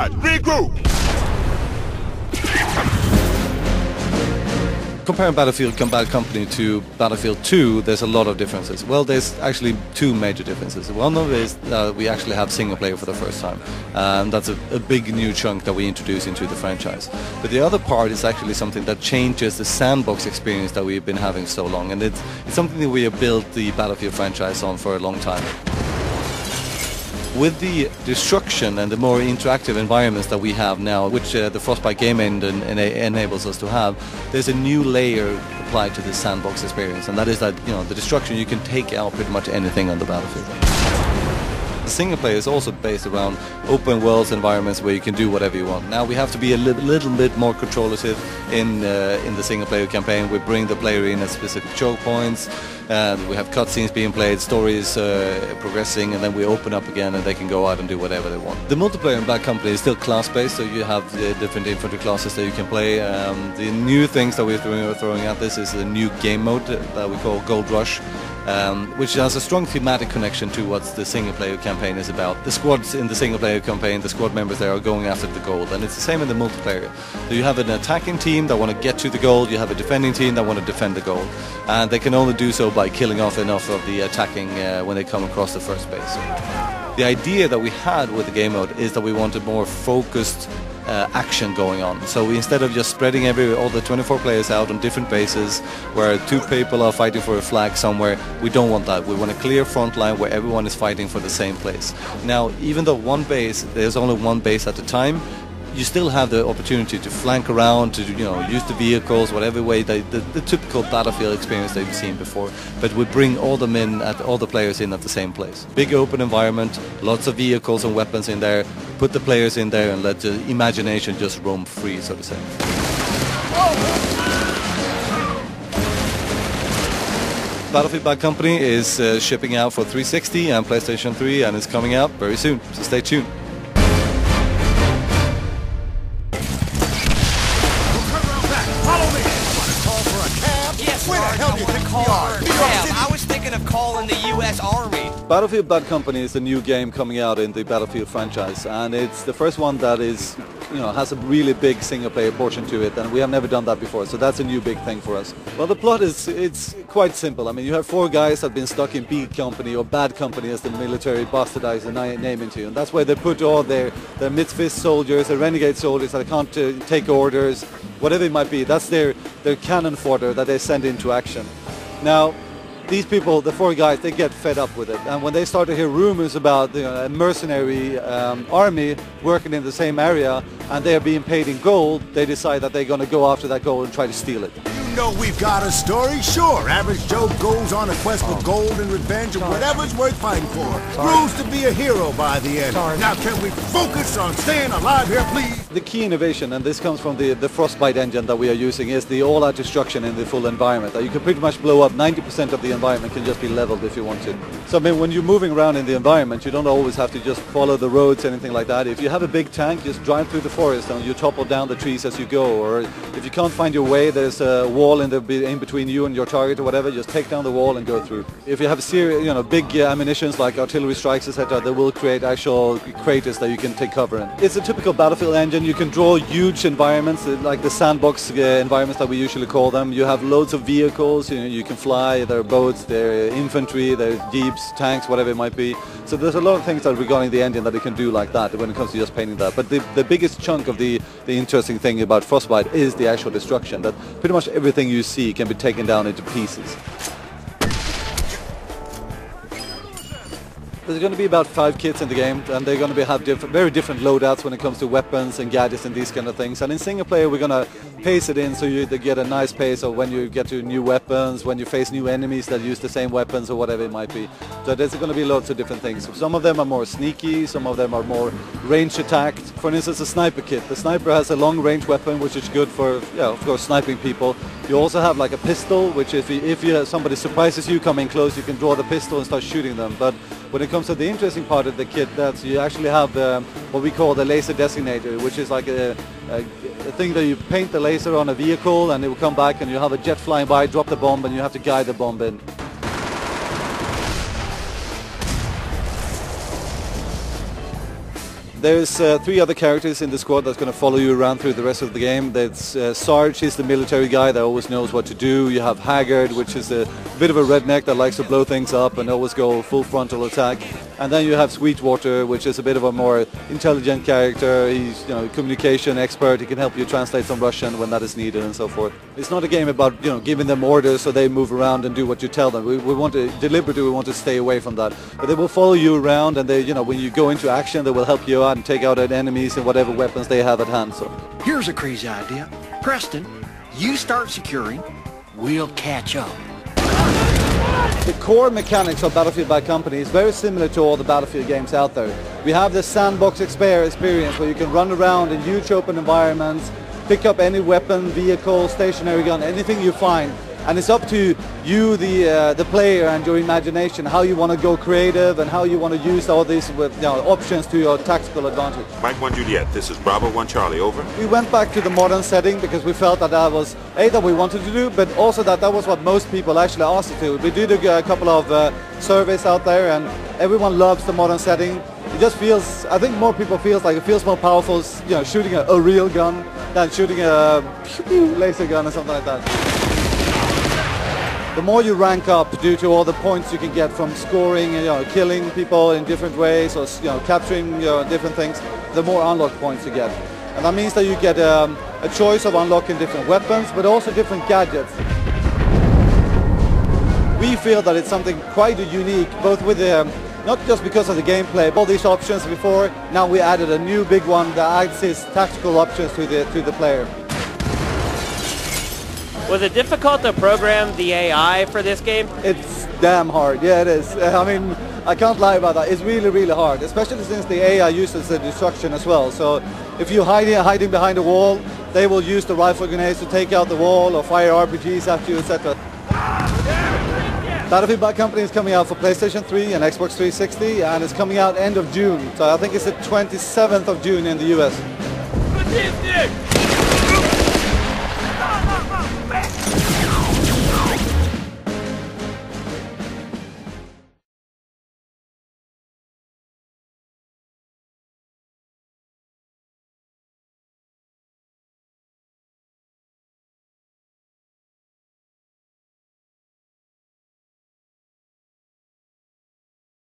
guys, regroup! Comparing Battlefield Bad Company to Battlefield 2, there's a lot of differences. Well, there's actually two major differences. One of it is that we actually have single player for the first time. That's a big new chunk that we introduce into the franchise. But the other part is actually something that changes the sandbox experience that we've been having so long. And it's something that we have built the Battlefield franchise on for a long time. With the destruction and the more interactive environments that we have now, which the Frostbite game engine enables us to have, there's a new layer applied to the sandbox experience, and that is that, you know, the destruction, you can take out pretty much anything on the battlefield. The single player is also based around open world environments where you can do whatever you want. Now we have to be a little bit more controlative in the single player campaign. We bring the player in at specific choke points, and we have cutscenes being played, stories progressing, and then we open up again and they can go out and do whatever they want. The multiplayer in Bad Company is still class-based, so you have the different infantry classes that you can play. The new things that we're throwing at this is a new game mode that we call Gold Rush, which has a strong thematic connection to what the single-player campaign is about. The squads in the single-player campaign, the squad members there are going after the gold, and it's the same in the multiplayer. So you have an attacking team that want to get to the gold, you have a defending team that want to defend the gold, and they can only do so by killing off enough of the attacking when they come across the first base. The idea that we had with the game mode is that we wanted more focused action going on. So instead of just spreading all the 24 players out on different bases where two people are fighting for a flag somewhere, we don't want that. We want a clear front line where everyone is fighting for the same place. Now, even though there's only one base at a time, you still have the opportunity to flank around, to use the vehicles, whatever way, the typical Battlefield experience that you've seen before. But we bring all the players in at the same place. Big open environment, lots of vehicles and weapons in there. Put the players in there and let the imagination just roam free, so to say. Battlefield Bad Company is shipping out for 360 and PlayStation 3, and it's coming out very soon, so stay tuned. I was thinking of calling the U.S. Army. Battlefield Bad Company is a new game coming out in the Battlefield franchise, and it's the first one that has a really big single-player portion to it, and we have never done that before, so that's a new big thing for us. Well, the plot it's quite simple. I mean, you have four guys that have been stuck in B Company, or Bad Company as the military bastardized the name into, and that's where they put all their misfit soldiers, their renegade soldiers that can't take orders, whatever it might be. That's their cannon fodder that they send into action. Now, these people, the four guys, they get fed up with it, and when they start to hear rumors about a mercenary army working in the same area and they are being paid in gold, they decide that they're going to go after that gold and try to steal it. You know we've got a story, sure. Average Joe goes on a quest for gold and revenge and whatever's worth fighting for. Proves to be a hero by the end. Now can we focus on staying alive here, please? The key innovation, and this comes from the Frostbite engine that we are using, is the all-out destruction in the full environment. You can pretty much blow up 90% of the environment, can just be leveled if you want to. So I mean, when you're moving around in the environment, you don't always have to just follow the roads, anything like that. If you have a big tank, just drive through the forest and you topple down the trees as you go. Or if you can't find your way, there's a wall in between you and your target or whatever, just take down the wall and go through. If you have big ammunitions like artillery strikes, etc., they will create actual craters that you can take cover in. It's a typical Battlefield engine. You can draw huge environments, like the sandbox environments that we usually call them. You have loads of vehicles, you can fly, there are boats, there are infantry, there are jeeps, tanks, whatever it might be. So there's a lot of things that regarding the engine that it can do like that when it comes to just painting that. But the biggest chunk of the interesting thing about Frostbite is the actual destruction, that pretty much everything you see can be taken down into pieces. There's going to be about 5 kits in the game, and they're going to have very different loadouts when it comes to weapons and gadgets and these kind of things. And in single player, we're going to pace it in so you get a nice pace of when you get to new weapons, when you face new enemies that use the same weapons or whatever it might be. So there's going to be lots of different things. Some of them are more sneaky, some of them are more range attacked. For instance, a sniper kit. The sniper has a long range weapon, which is good for, of course, sniping people. You also have like a pistol, which if somebody surprises you coming close, you can draw the pistol and start shooting them. But when it comes to the interesting part of the kit, that's you actually have what we call the laser designator, which is like a thing that you paint the laser on a vehicle and it will come back and you have a jet flying by, drop the bomb, and you have to guide the bomb in. There's 3 other characters in the squad that's going to follow you around through the rest of the game. There's Sarge, he's the military guy that always knows what to do. You have Haggard, which is a bit of a redneck that likes to blow things up and always go full frontal attack. And then you have Sweetwater, which is a bit of a more intelligent character. He's, you know, communication expert. He can help you translate some Russian when that is needed and so forth. It's not a game about, you know, giving them orders so they move around and do what you tell them. We want to deliberately we want to stay away from that. But they will follow you around, and they, you know, when you go into action, they will help you out and take out enemies and whatever weapons they have at hand. So here's a crazy idea. Preston, you start securing, we'll catch up. The core mechanics of Battlefield Bad Company is very similar to all the Battlefield games out there. We have the sandbox experience where you can run around in huge open environments, pick up any weapon, vehicle, stationary gun, anything you find. And it's up to you, the player, and your imagination, how you want to go creative and how you want to use all these options to your tactical advantage. Mike 1 Juliet, this is Bravo 1 Charlie, over. We went back to the modern setting because we felt that that was that we wanted to do, but also that was what most people actually asked us to. We did a couple of surveys out there, and everyone loves the modern setting. It just feels, I think more people feels like it feels more powerful, you know, shooting a real gun than shooting a laser gun or something like that. The more you rank up due to all the points you can get from scoring, you know, killing people in different ways, or, you know, capturing, you know, different things, the more unlock points you get. And that means that you get a choice of unlocking different weapons, but also different gadgets. We feel that it's something quite unique, both with not just because of the gameplay, but all these options before. Now we added a new big one that adds these tactical options to the player. Was it difficult to program the AI for this game? It's damn hard, yeah it is. I mean, I can't lie about that. It's really, really hard, especially since the AI uses the destruction as well. So if you're hiding behind a wall, they will use the rifle grenades to take out the wall or fire RPGs at you, etc. Battlefield Bad Company is coming out for PlayStation 3 and Xbox 360, and it's coming out end of June. So I think it's the 27th of June in the US.